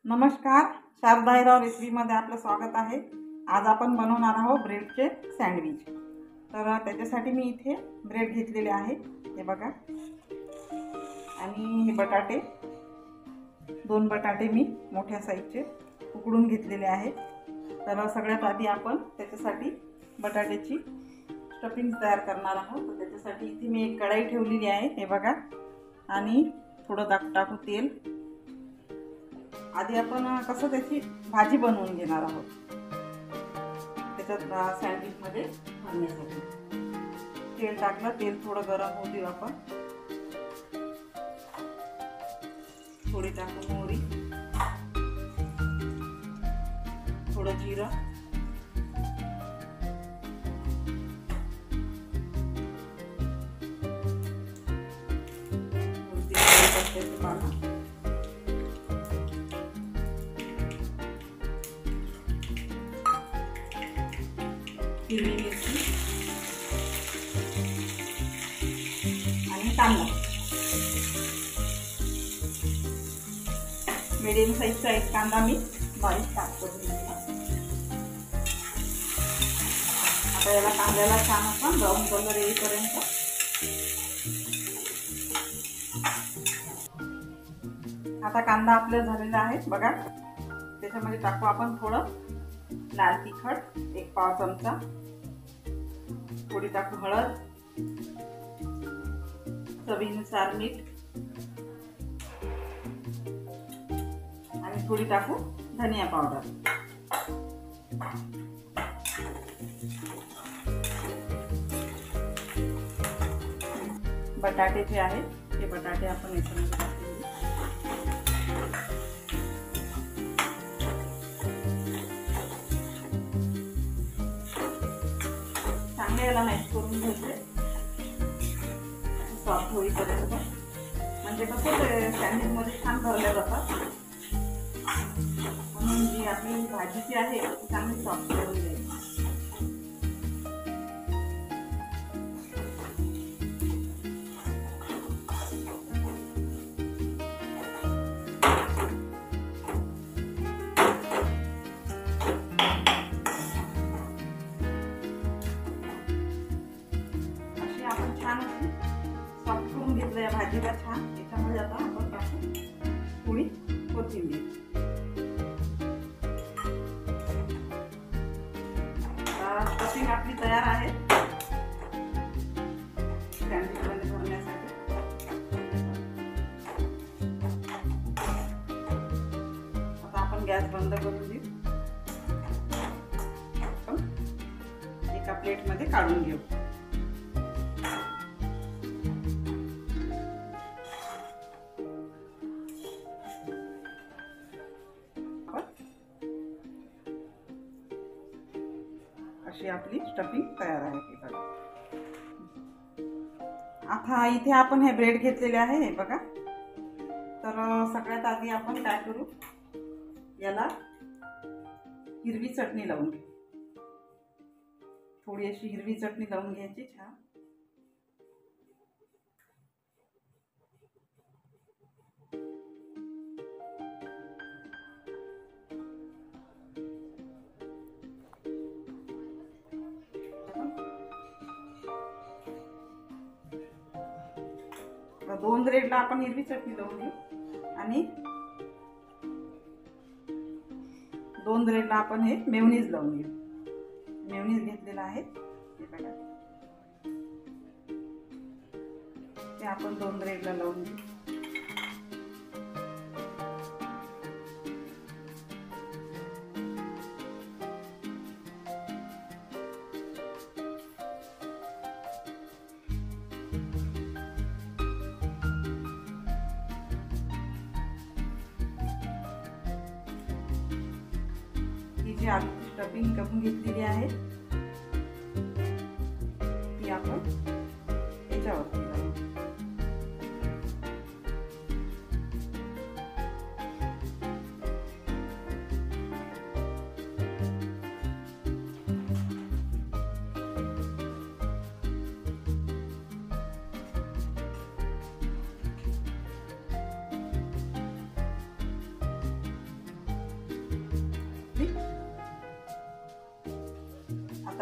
नमस्कार, शारदा हिराव रेसिपीमध्ये आपलं स्वागत आहे। आज आपण बनवणार आहोत ब्रेडचे सँडविच। तर त्याच्यासाठी मी इथे ब्रेड घेतलेले आहे, हे बघा। आणि हे बटाटे, 2 बटाटे मी मोठ्या साईजचे उकडून घेतलेले आहे। तर सगळ्यात आधी आपण त्याच्यासाठी बटाट्याची स्टफिंग तयार करणार आहोत। तर त्याच्यासाठी इथे मी एक कढई ठेवलेली आहे, हे बघा। आणि थोडं टाकू तेल। आधी आपण कसं त्याची भाजी बनवून घेणार आहोत, त्याच्यात सँडविच मध्ये घालण्यासाठी तेल टाकलं। तेल थोडं गरम होऊ देऊ आपण। थोडी टाकू मोहरी, थोडं जिरं, हिरवी मिरची आणि कांदा। मीडियम साईजचा एक कांदा मी बारीक कापून घेतला। आता याला कांद्याला छान असा ब्राऊन कलर येईपर्यंत आता कांदा आपला झालेला आहे, बघा। त्याच्यामध्ये टाकू आपण थोडं लाल तिखट, 1 पाव चमचा, थोडी टाकू हळद, चवीनुसार मीठ आणि थोडी टाकू धनिया पावडर। बटाटे जे आहेत ते बटाटे आपण याच्यामध्ये टाकून घेऊ। चांगले याला मॅश करून घ्यायचे सॉफ्ट होईपर्यंत, म्हणजे कसं ते सँडविच मध्ये छान भरल्या जातात। म्हणून जी आपली भाजी जी आहे ती चांगली सॉफ्ट करून घ्यायची। आपण छान अशी सॉफ्ट करून घेतलं या भाजीला छान। याच्यामध्ये आता आपण टाकू थोडी कोथिंबीर। स्टफिंग आपली तयार आहे सँडविचमध्ये भरण्यासाठी। आता आपण गॅस बंद करून देऊ। आपण एका प्लेटमध्ये काढून घेऊ। अशी आपली स्टफिंग तयार आहे, हे बघा। आता इथे आपण हे ब्रेड घेतलेले आहे, हे बघा। तर सगळ्यात आधी आपण काय करू, याला हिरवी चटणी लावून घेऊ। थोडी अशी हिरवी चटणी लावून घ्यायची छान। दोन ब्रेडला आपण हिरवी चटणी लावून घेऊ आणि 2 ब्रेडला आपण हे मेयोनीज लावून घेऊ। मेयोनीज घेतलेला आहे, हे बघा। ते आपण 2 ब्रेडला लावून घेऊ। जी आलूची स्टफिंग करून घेतलेली आहे ती आपण याच्यावरती लावू।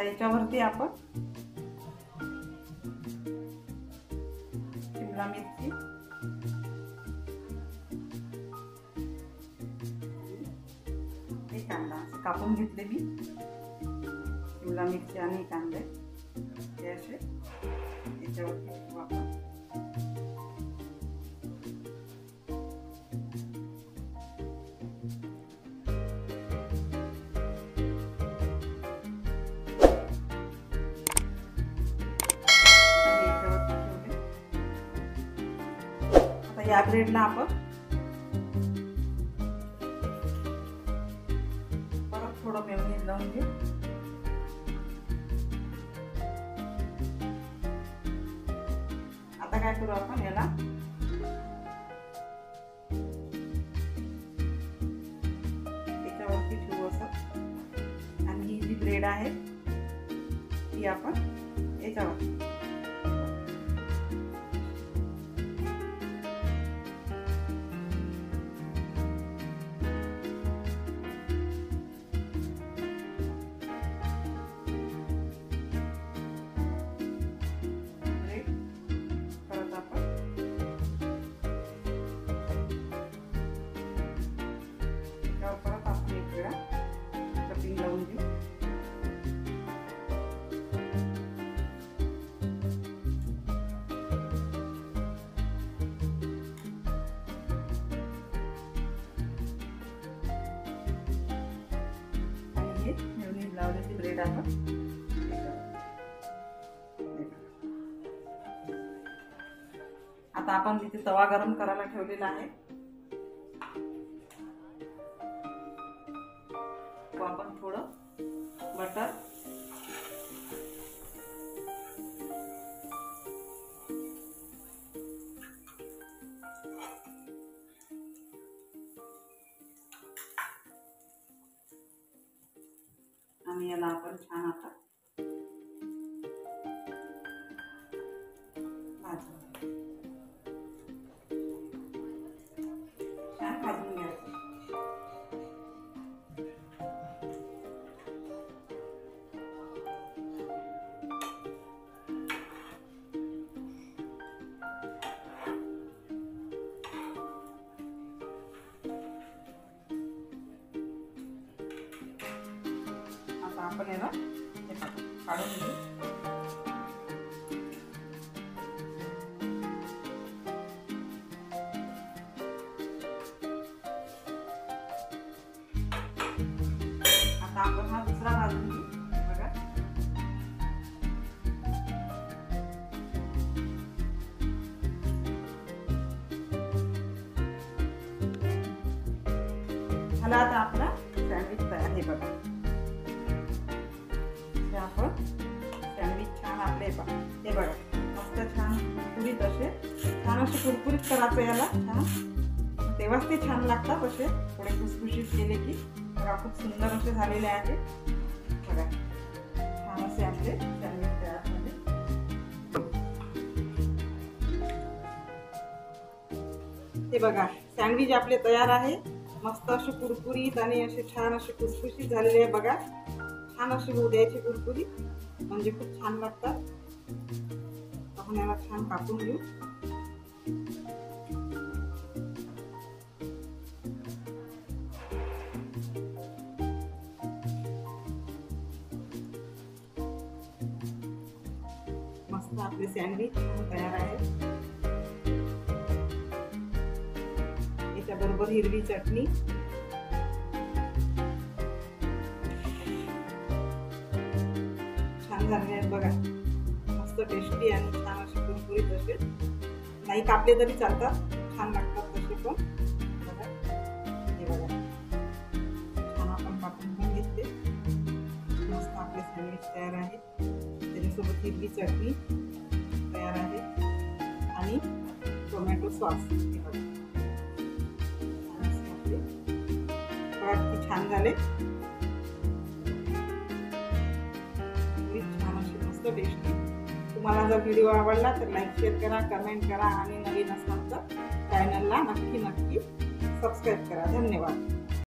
आता याच्यावरती आपण शिमला मिरची, एक कांदा कापून घेतले मी, शिमला मिरची आणि कांदे हे असे याच्यावरती ठेवू आपण. आता या ब्रेडला आपण परत थोडं मेयोनीज लावून घेऊ. आता काय करू आपण, याला याच्यावरती ठेवू असं आणि ही जी ब्रेड आहे ती आपण याच्यावर परत आपण एक वेळा स्टफिंग लावून घेऊ. आणि हे मेयोनीज लावलेली ब्रेड आपण आता आपण तिथे तवा गरम करायला ठेवलेला आहे. आपण थोडं बटर आणि याला आपण छान आता छान भाजून घ्यायचं. आता आपण याला काढून घेऊ. आता आपण हा दुसरा भाजून घेऊ. बघा झाला. आता आपला सँडविच तयार आहे. बघा आपण सँडविच छान आपले हे बघा मस्त छान कुरकुरीत असे छान असे कुरकुरीत करायचं याला छान, तेव्हाच ते छान लागतात. असे थोडे खुसखुशीत केले की बघा खूप सुंदर असे झालेले आहेत. बघा छान असे आपले सँडविच तयार झाले. ते बघा सँडविच आपले तयार आहे. मस्त असे कुरकुरीत आणि असे छान असे खुसखुशीत झालेले आहे. बघा छान अशी होऊ द्यायची कुरकुरीत, म्हणजे खूप छान लागतात. आपण याला छान कापून घेऊ. मस्त आपले सँडविच तयार आहे. याच्याबरोबर हिरवी चटणी, छान झाले आहेत. बघा मस्त टेस्टी आणि छान असे कुरकुरीत असे, नाही कापले तरी चालतात, छान लागतात तसे पण. बघा हे बघा छान आपण कापून घेऊन घेतले. मस्त आपले सँडविच तयार आहे. त्याच्यासोबत हिरवी चटणी तयार आहे आणि टोमॅटो सॉस. हे बघा किती छान झाले. छान असे मस्त टेस्टी. तुम्हाला जर व्हिडिओ आवडला तर लाईक शेअर करा, कमेंट करा आणि नवीन असताना चॅनलला नक्की सबस्क्राईब करा. धन्यवाद.